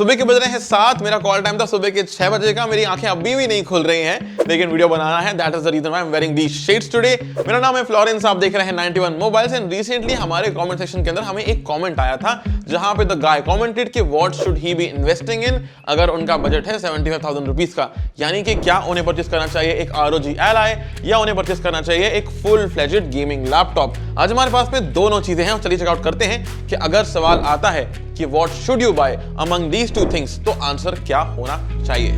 सुबह के बज रहे हैं 7। मेरा कॉल टाइम था सुबह के 6 बजे का। मेरी आंखें अभी भी नहीं खुल रही हैं, लेकिन वीडियो बनाना है। That is the reason why I am wearing these shades today. मेरा नाम है फ्लोरेंस, आप देख रहे हैं 91 मोबाइल्स। एंड रिसेंटली हमारे कमेंट सेक्शन के अंदर हमें एक कमेंट आया था जहां पे द गाय कमेंटेड कि what should he be investing in अगर उनका बजट है 75,000 रुपीज का, यानी कि क्या उन्हें परचेस करना चाहिए एक ROG Ally या उन्हें परचेस करना चाहिए एक फुल फ्लेजेड गेमिंग लैपटॉप। आज हमारे पास में दोनों चीजें हैं और चलिए चेकआउट करते हैं कि अगर सवाल आता है कि what should you buy among these two things, तो आंसर क्या होना चाहिए।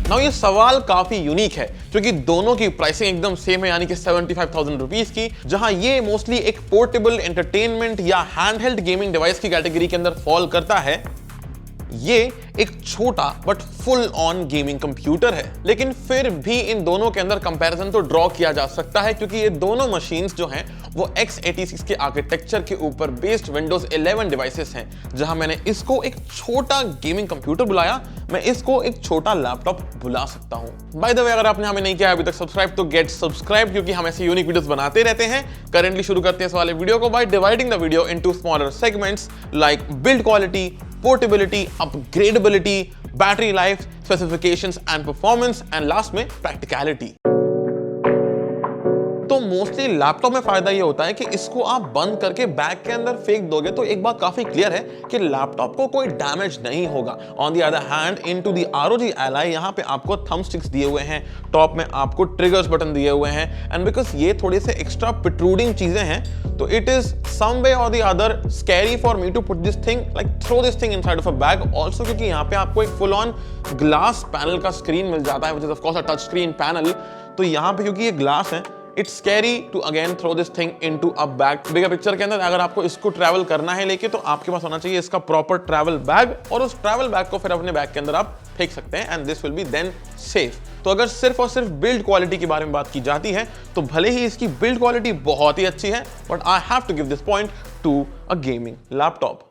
नाउ ये सवाल काफी यूनिक है क्योंकि दोनों की प्राइसिंग एकदम सेम है, यानी कि 75,000 रुपीज की, जहां ये मोस्टली एक पोर्टेबल एंटरटेनमेंट या हैंडहेल्ड गेमिंग डिवाइस की कैटेगरी के अंदर फॉल करता है। ये एक छोटा but full on gaming computer है, लेकिन फिर भी इन दोनों के अंदर कंपैरिजन तो ड्रॉ किया जा सकता है क्योंकि ये दोनों मशीन्स जो हैं वो x86 के आर्किटेक्चर के ऊपर बेस्ड विंडोज 11 डिवाइसेस हैं। जहां मैंने इसको एक छोटा गेमिंग कंप्यूटर बुलाया, मैं इसको एक छोटा लैपटॉप बुला सकता हूं। बाय द वे, अगर आपने हमें नहीं किया अभी तक सब्सक्राइब तो गेट सब्सक्राइब, क्योंकि हम ऐसे यूनिक वीडियोस बनाते रहते हैं। करेंटली शुरू करते हैं इस वाले वीडियो को by dividing the video into smaller segments like build quality, portability, upgradability, battery life, specifications and performance, and last में practicality। तो मोस्टली लैपटॉप में फायदा ये होता है कि इसको आप बंद करके बैग के अंदर फेंक दोगे तो एक बात काफी क्लियर है कि लैपटॉप को कोई डैमेज नहीं होगा। On the other hand into the ROG Ally यहाँ पे आपको थंब स्टिक्स दिए हुए हैं, टॉप में आपको ट्रिगर्स बटन दिए हुए हैं, एंड बिकॉज ये थोड़े से एक्स्ट्रा प्रोट्रूडिंग चीजें हैं तो इट इज सम वे और the other scary for me to put this thing, like throw this thing inside of a bag also, क्योंकि यहाँ पे आपको एक फुल ऑन ग्लास पैनल का स्क्रीन मिल जाता है which is of course a touch screen panel. तो यहाँ पे क्योंकि ये ग्लास है, it's scary to again throw this thing into a bag. Bigger picture के अंदर अगर आपको इसको ट्रैवल करना है लेके तो आपके पास होना चाहिए इसका प्रॉपर ट्रैवल बैग, और उस ट्रैवल बैग को फिर अपने बैग के अंदर आप फेंक सकते हैं and this will be then safe. तो अगर सिर्फ और सिर्फ बिल्ड क्वालिटी के बारे में बात की जाती है तो भले ही इसकी बिल्ड क्वालिटी बहुत ही अच्छी है, but I have to give this point to a gaming laptop.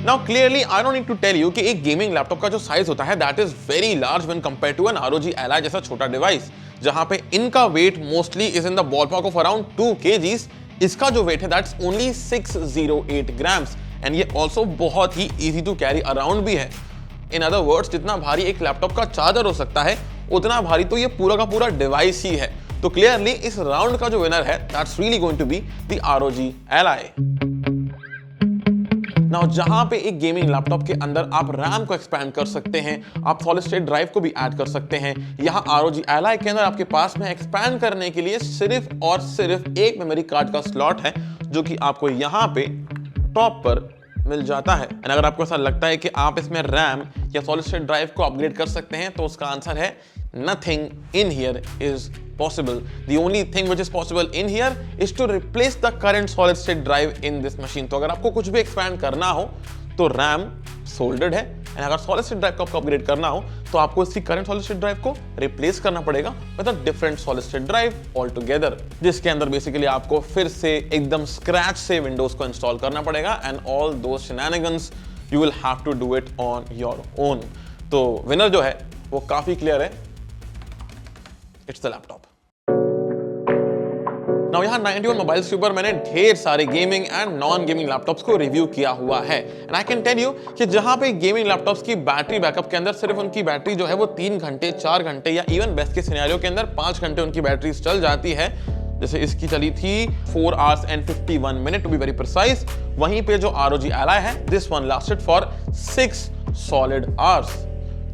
Now clearly I don't need to tell you कि एक गेमिंग लैपटॉप का जो साइज होता है that is very large when compared to an ROG Ally जैसा छोटा device, जहां पे इनका weight mostly is in the ballpark of around 2 kgs। इसका जो वेट है दैट्स ओनली 608 ग्राम्स एंड ये ऑल्सो बहुत ही इजी टू कैरी अराउंड भी है। इन अदर वर्ड्स, जितना भारी एक लैपटॉप का चार्जर हो सकता है उतना भारी तो ये पूरा का पूरा डिवाइस ही है। तो क्लियरली इस राउंड का जो विनर है that's really going to be the ROG Ally। Now जहां पे एक गेमिंग लैपटॉप के अंदर आप रैम को एक्सपैंड कर सकते हैं, आप सॉलिड स्टेट ड्राइव को भी ऐड कर सकते हैं, यहां ROG Ally के अंदर आपके पास में एक्सपैंड करने के लिए सिर्फ और सिर्फ एक मेमोरी कार्ड का स्लॉट है जो कि आपको यहां पे टॉप पर मिल जाता है। एंड अगर आपको ऐसा लगता है कि आप इसमें रैम या सॉलिड स्टेट ड्राइव को अपग्रेड कर सकते हैं तो उसका आंसर है nothing in here is possible. The only thing which is possible in here is to replace the current solid state drive in this machine. तो अगर आपको कुछ भी एक्सपैंड करना हो तो रैम सोल्डर्ड है, एंड अगर सॉलिड स्टेट ड्राइव को आपको अपग्रेड करना हो तो आपको इसकी करंट सॉलिड स्टेट ड्राइव को रिप्लेस करना पड़ेगा with a different solid state drive all together, जिसके अंदर बेसिकली आपको फिर से एकदम स्क्रैच से विंडोज को इंस्टॉल करना पड़ेगा and all those shenanigans you will have to do it on your own. तो विनर जो है वो काफी क्लियर है, इट्स द लैपटॉप। नाउ यहाँ 91 मोबाइल्स के ऊपर मैंने ढेर सारे gaming and non gaming laptops को रिव्यू किया हुआ है, and I can tell you कि जहां पे गेमिंग लैपटॉप्स की बैटरी बैकअप के अंदर सिर्फ उनकी बैटरी जो है वो 3 घंटे 4 घंटे या इवन बेस्ट के सिनेरियो के अंदर 5 घंटे उनकी बैटरी चल जाती है, जैसे इसकी चली थी 4 hours and 51 minutes to be very precise. वहीं पे जो ROG Ally है this one lasted for 6 solid hours।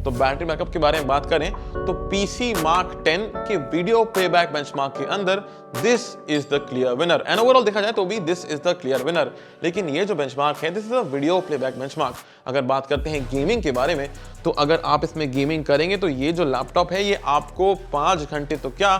तो बैटरी बैकअप के बारे में बात करें तो PC Mark 10 के वीडियो प्लेबैक बेंचमार्क के अंदर this is the clear winner, and overall देखा जाए तो भी this is the clear winner. लेकिन ये जो बेंचमार्क है this is a video playback benchmark. अगर बात करते हैं गेमिंग के बारे में तो अगर आप इसमें गेमिंग करेंगे तो ये जो लैपटॉप है ये आपको 5 घंटे तो क्या,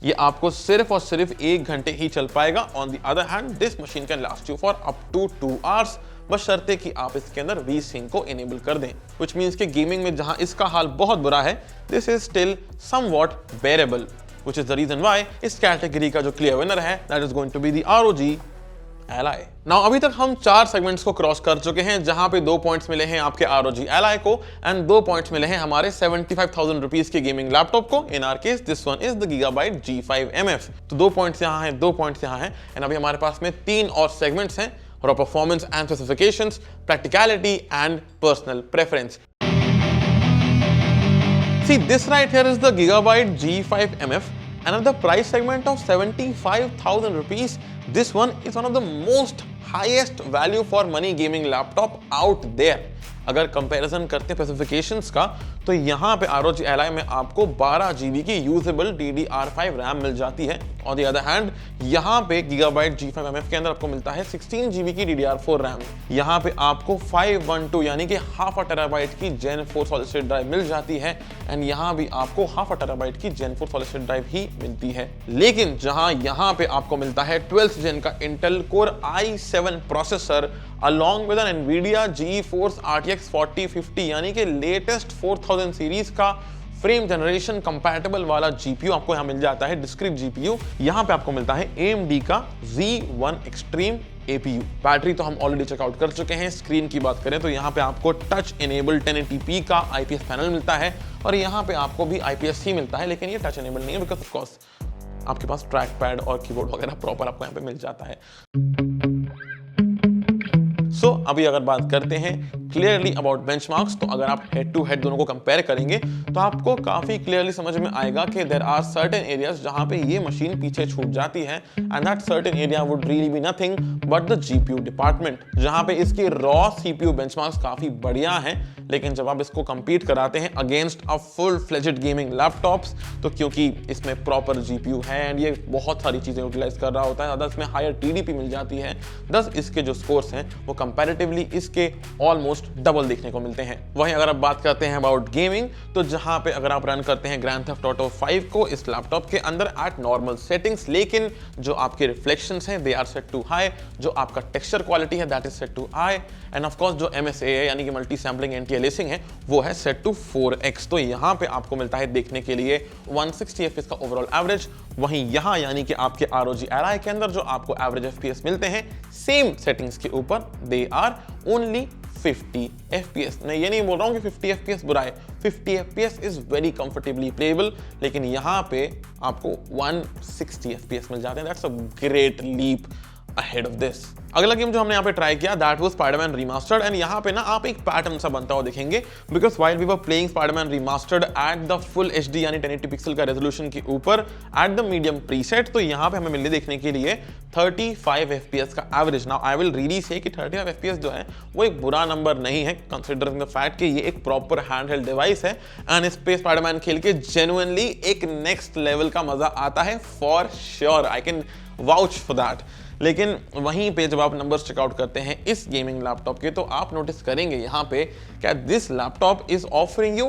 ये आपको सिर्फ और सिर्फ 1 घंटे ही चल पाएगा। On the other hand this machine can last you for up to 2 hours, बशर्ते कि आप इसके अंदर V-Sync को इनेबल कर दें, which means कि गेमिंग में जहां इसका हाल बहुत बुरा है this is still somewhat bearable, which is the reason why इस कैटेगरी का जो क्लियर विनर है that is going to be the ROG Ally। Now अभी तक हम 4 सेगमेंट्स को क्रॉस कर चुके हैं, जहां पे 2 पॉइंट्स मिले हैं आपके ROG Ally को एंड 2 पॉइंट्स मिले हैं हमारे 75,000 रुपीस के गेमिंग लैपटॉप को। इन are case this one is the Gigabyte G5 MF। तो 2 पॉइंट्स यहाँ हैं, 2 पॉइंट्स यहाँ हैं एंड अभी हमारे पास में 3 और सेगमेंट्स हैं, और performance and specifications, practicality and personal preference. See, this right here is the Gigabyte G5 MF and at the price segment of 75,000 rupees, this one is one of the most highest value for money gaming laptop out there। अगर comparison करते हैं specifications का, तो यहाँ पे ROG Ally में आपको 12 GB की यूजेबल DDR5 रैम मिल जाती है। ऑन द अदर हैंड यहाँ पे Gigabyte G5 MF के अंदर आपको मिलता है 16 GB की DDR4 रैम। यहाँ पे आपको 512 यानी कि हाफ अ टेराबाइट की Gen 4 सॉलिड स्टेट ड्राइव मिल जाती है एंड यहाँ भी आपको हाफ अ टेराबाइट की Gen 4 सॉलिड स्टेट ड्राइव ही मिलती है। लेकिन जहाँ यहाँ पे आपको मिलता है 12th जेन का Intel Core i7 processor along with an NVIDIA GeForce RTX 4050 यानी कि लेटेस्ट 4000 सीरीज का फ्रेम जनरेशन कंपैटिबल वाला GPU आपको यहाँ मिल जाता है, डिस्क्रीट GPU। यहाँ पे आपको मिलता है AMD का Z1 Extreme APU। बैटरी तो हम ऑलरेडी चेकआउट कर चुके हैं। स्क्रीन की बात करें तो यहाँ पे आपको टच इनेबल 1080p का IPS पैनल मिलता है और यहाँ पे आपको भी IPS ही मिलता है, लेकिन ये टच इनेबल नहीं है बिकॉज ऑफ कोर्स आपके पास ट्रैक पैड और कीबोर्ड वगैरह प्रॉपर आपको यहाँ पे मिल जाता है। सो अभी अगर बात करते हैं क्लियरली अबाउट बेंचमार्क्स, तो अगर आप हेड टू हेड दोनों को कंपेयर करेंगे तो आपको काफी क्लियरली समझ में आएगा कि देयर आर सर्टेन एरियाज जहां पे ये मशीन पीछे छूट जाती है and that certain area would really be nothing but the GPU department, जहां पे इसके रॉ CPU बेंचमार्क्स काफी बढ़िया हैं, लेकिन जब आप इसको कंपीट कराते हैं against a full fledged gaming laptops, तो क्योंकि इसमें प्रॉपर GPU है एंड ये बहुत सारी चीजें यूटिलाइज कर रहा होता है, ज्यादा इसमें हायर TDP मिल जाती है, दस इसके जो स्कोर्स हैं वो कंपैरेटिवली इसके ऑलमोस्ट डबल देखने को मिलते हैं। वहीं अगर आप बात करते हैं अबाउट गेमिंग, तो जहां पे अगर आप रन करते हैं ग्रैंड थेफ्ट ऑटो 5 को इस लैपटॉप के अंदर एट नॉर्मल सेटिंग्स, लेकिन जो आपके रिफ्लेक्शंस हैं they are set to high, जो आपका टेक्सचर क्वालिटी है that is set to high and of course जो MSA है यानी कि मल्टी सैम्पलिंग एंटी अलियासिंग है वो है सेट टू 4x। तो यहाँ पे आपको मिलता है देखने के लिए 160 FPS का ओवरऑल एवरेज। वहीं यहाँ यानी कि आपके ROG Ally के अंदर जो आपको एवरेज FPS मिलते हैं सेम सेटिंग्स के ऊपर दे आर ओनली 50 FPS। मैं ये नहीं बोल रहा हूँ कि 50 FPS बुरा है, 50 FPS is very comfortably playable, लेकिन यहाँ पे आपको 160 FPS मिल जाते हैं। That's a great leap ahead of this. अगला गेम जो हमने यहाँ पे ट्राई किया that was Spiderman remastered and यहाँ पे ना आप एक पैटर्न सा बनता हुआ देखेंगे because while we were playing Spiderman remastered at the full HD यानी 1080 पिक्सल का रेजोल्यूशन के ऊपर एट द मीडियम प्रीसेट, तो यहाँ पे हमें मिलने देखने के लिए 35 FPS का average. Now I will really say कि 35 FPS जो है वो एक बुरा नंबर नहीं है कंसिडरिंग द फैक्ट कि ये एक प्रॉपर हैंडहेल्ड डिवाइस है एंड इस पे स्पाइडरमैन खेल के जेन्युइनली एक नेक्स्ट लेवल का मजा आता है for sure, I can vouch for that. लेकिन वहीं पे जब आप नंबर्स चेकआउट करते हैं इस गेमिंग लैपटॉप के, तो आप नोटिस करेंगे यहाँ पे क्या this laptop is offering you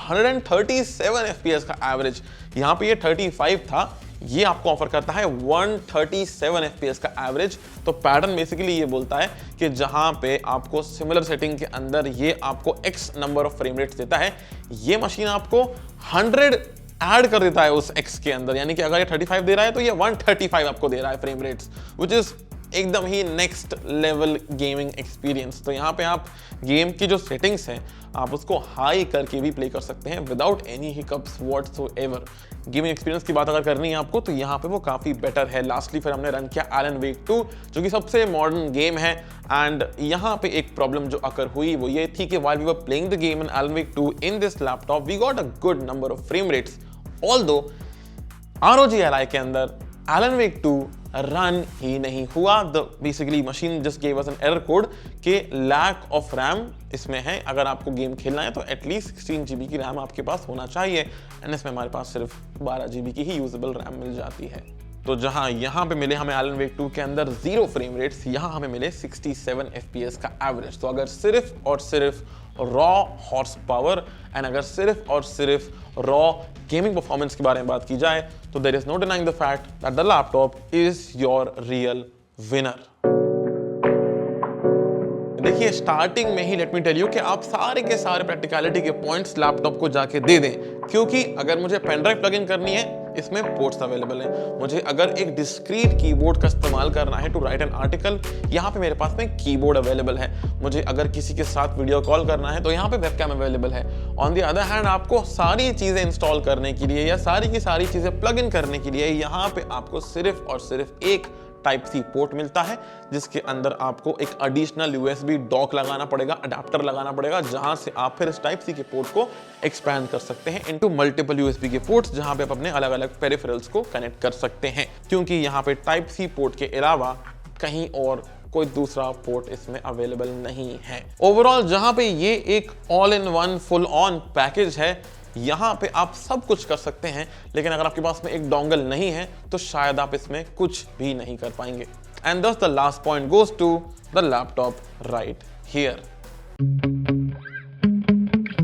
137 FPS का एवरेज। यहाँ पे ये 35 था, ये आपको ऑफर करता है 137 FPS का एवरेज। तो पैटर्न बेसिकली ये बोलता है कि जहां पे आपको सिमिलर सेटिंग के अंदर ये आपको X number of frame rates देता है, ये मशीन आपको 100 ऐड कर देता है उस X के अंदर, यानी कि अगर ये 35 दे रहा है तो ये 135 आपको दे रहा है फ्रेम रेट्स, व्हिच इज एकदम ही नेक्स्ट लेवल गेमिंग एक्सपीरियंस। तो यहाँ पे आप गेम की जो सेटिंग्स हैं आप उसको हाई करके भी प्ले कर सकते हैं without any hiccups whatsoever. Gaming experience की बात अगर करनी है आपको तो यहाँ पे वो काफ़ी बेटर है। लास्टली फिर हमने रन किया एलन वेक 2 जो कि सबसे मॉडर्न गेम है एंड यहाँ पे एक प्रॉब्लम जो अकर हुई वो ये थी कि while we were playing the game in Alan Wake 2 in this laptop we got a good number of frame rates, although ROG Ally के अंदर एलन वेक 2 रन ही नहीं हुआ। The basically machine just gave us an error code के lack of RAM इसमें है। अगर आपको game खेलना है तो एटलीस्ट 16 GB की रैम आपके पास होना चाहिए एंड इसमें हमारे पास सिर्फ 12 GB की ही यूजेबल रैम मिल जाती है। तो जहां यहाँ पे मिले हमें एलन वेक 2 के अंदर 0 फ्रेम रेट्स, यहाँ हमें मिले 67 FPS का एवरेज। तो अगर सिर्फ और सिर्फ रॉ हॉर्स पावर एंड अगर सिर्फ और सिर्फ रॉ गेमिंग परफॉर्मेंस के बारे में बात की जाए तो there is no denying the fact that the laptop is your real winner. देखिए स्टार्टिंग में ही लेट मी टेल यू कि आप सारे के सारे प्रैक्टिकलिटी के पॉइंट्स लैपटॉप को जाके दे दें, क्योंकि अगर मुझे पेन ड्राइव प्लग इन करनी है इसमें पोर्ट्स अवेलेबल हैं। मुझे अगर एक डिस्क्रीट कीबोर्ड का इस्तेमाल करना है टू राइट एन आर्टिकल, यहाँ पे मेरे पास में कीबोर्ड अवेलेबल है। मुझे अगर किसी के साथ वीडियो कॉल करना है तो यहाँ पे वेबकैम अवेलेबल है। ऑन द अदर हैंड आपको सारी चीजें इंस्टॉल करने के लिए या सारी की सारी चीजें प्लग इन करने के लिए यहाँ पे आपको सिर्फ और सिर्फ एक टाइप सी पोर्ट मिलता है, जिसके अंदर आपको एक एडिशनल यूएसबी डॉक लगाना पड़ेगा, अडेप्टर लगाना पड़ेगा, जहां से आप फिर इस टाइप सी के पोर्ट को एक्सपैंड कर सकते हैं इनटू मल्टीपल यूएसबी के पोर्ट्स, जहां पे आप अपने अलग अलग पेरिफेरल्स को कनेक्ट कर सकते हैं, क्योंकि यहाँ पे टाइप सी पोर्ट के अलावा कहीं और कोई दूसरा पोर्ट इसमें अवेलेबल नहीं है। ओवरऑल जहां पे ये एक all in one full on package है, यहाँ पे आप सब कुछ कर सकते हैं, लेकिन अगर आपके पास में एक डोंगल नहीं है तो शायद आप इसमें कुछ भी नहीं कर पाएंगे। And this the last point goes to the laptop right here.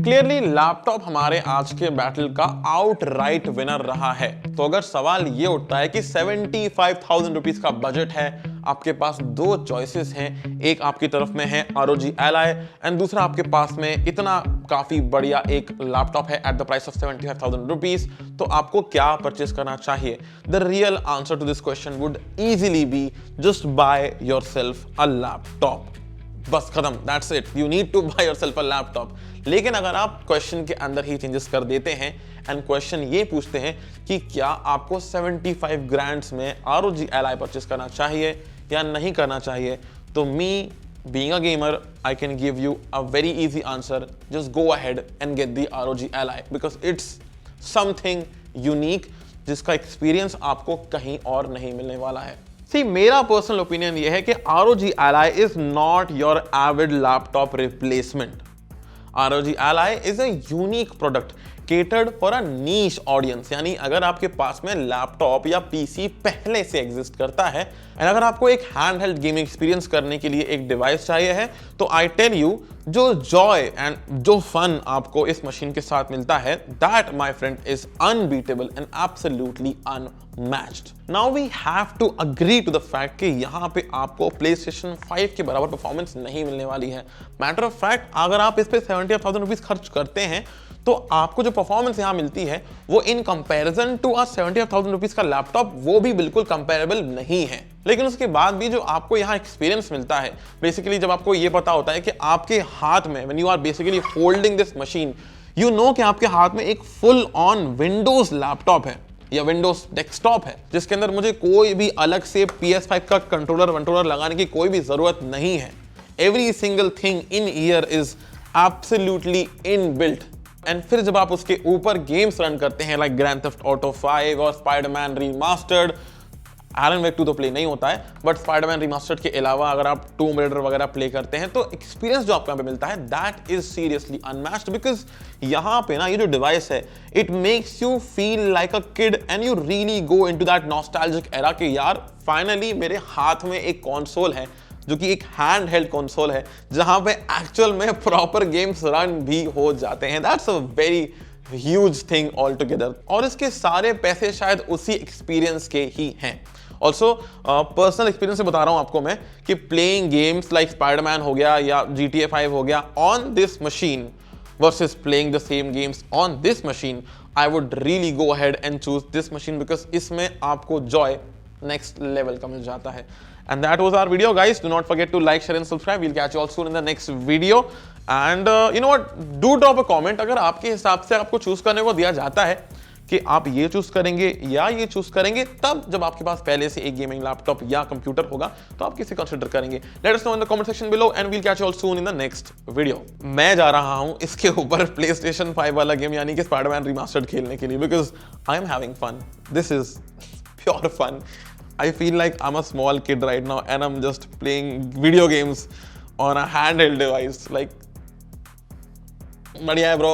Clearly laptop हमारे आज के बैटल का आउटराइट विनर रहा है। तो अगर सवाल ये उठता है कि 75,000 रुपीज का बजट है, आपके पास दो चॉइसेस हैं, एक आपकी तरफ में है ROG Ally एंड दूसरा आपके पास में इतना काफी बढ़िया एक लैपटॉप है at the price of 75,000 rupees, तो आपको क्या परचेस करना चाहिए? The real answer to this question would easily be just buy yourself a laptop. बस खत्म, that's it, you need to buy yourself a laptop. लेकिन अगर आप क्वेश्चन के अंदर ही चेंजेस कर देते हैं एंड क्वेश्चन ये पूछते हैं कि क्या आपको 75 ग्रैंड्स में ROG Ally परचेस करना चाहिए या नहीं करना चाहिए, तो मी being a gamer I can give you a very easy answer, just go ahead and get the ROG Ally because it's something unique जिसका एक्सपीरियंस आपको कहीं और नहीं मिलने वाला है। See, मेरा पर्सनल ओपिनियन ये है कि ROG Ally is not your avid laptop replacement. ROG Ally is a unique product catered for a niche audience, यानी अगर आपके पास में लैपटॉप या पीसी पहले से एग्जिस्ट करता है एंड अगर आपको एक हैंड हेल्ड गेमिंग एक्सपीरियंस करने के लिए एक डिवाइस चाहिए है, तो आई टेल यू जो जॉय एंड जो फन आपको इस मशीन के साथ मिलता है, that my friend is unbeatable and absolutely unmatched. Now we have to agree to the fact कि यहाँ पे आपको PlayStation 5 के बराबर परफॉर्मेंस नहीं मिलने वाली है। मैटर ऑफ फैक्ट, अगर आप इस पे 75,000 रुपीज खर्च करते हैं तो आपको जो परफॉर्मेंस यहाँ मिलती है वो in comparison to a 75,000 rupees का लैपटॉप वो भी बिल्कुल कंपेरेबल नहीं है। लेकिन उसके बाद भी जो आपको यहाँ एक्सपीरियंस मिलता है, बेसिकली जब आपको ये पता होता है कि आपके हाथ में when you are basically holding this machine, you know कि आपके हाथ में एक फुल ऑन विंडोज लैपटॉप है या विंडोज डेस्कटॉप है, जिसके अंदर मुझे कोई भी अलग से PS5 का कंट्रोलर लगाने की कोई भी जरूरत नहीं है। Every single thing in year is absolutely inbuilt. And फिर जब आप उसके ऊपर गेम्स रन करते हैं लाइक ग्रैंड थेफ्ट ऑटो 5 और स्पाइडरमैन रीमास्टर्ड, एलन वेक 2 तो प्ले नहीं होता है, बट स्पाइडरमैन रीमास्टर्ड के अलावा अगर आप टूम रेडर वगैरह प्ले करते हैं तो एक्सपीरियंस जो आपको यहाँ पे मिलता है that is seriously unmatched, because यहाँ पे ना ये जो डिवाइस है it makes you feel like a kid and you really go into that nostalgic era कि यार फाइनली मेरे हाथ में एक कंसोल है जो कि एक हैंड हेल्ड कंसोल है जहां पे एक्चुअल में प्रॉपर गेम्स रन भी हो जाते हैं। That's a very huge thing all together, और इसके सारे पैसे शायद उसी एक्सपीरियंस के ही हैं। ऑल्सो पर्सनल एक्सपीरियंस से बता रहा हूं आपको मैं कि प्लेइंग गेम्स लाइक स्पाइडरमैन हो गया या GTA 5 हो गया on this machine versus playing the same games on this machine, I would really go ahead and choose this machine because इसमें आपको joy next level का मिल जाता है। And that was our video, guys. Do not forget to like, share and subscribe. We'll catch you all soon in the next video. And you know what? Do drop a comment अगर आपके हिसाब से आपको choose करने को दिया जाता है कि आप ये चूज करेंगे या ये चूज करेंगे, तब जब आपके पास पहले से एक गेमिंग लैपटॉप या कंप्यूटर होगा तो आप किसे कंसीडर करेंगे? Let us know in the comment section below and we'll catch you all soon in the next video. मैं जा रहा हूं इसके ऊपर PlayStation 5 वाला गेम यानी कि स्पाइडरमैन रीमास्टर्ड खेलने के लिए because I am having fun. This is pure fun. I feel like I'm a small kid right now and I'm just playing video games on a handheld device. Like, बढ़िया है bro.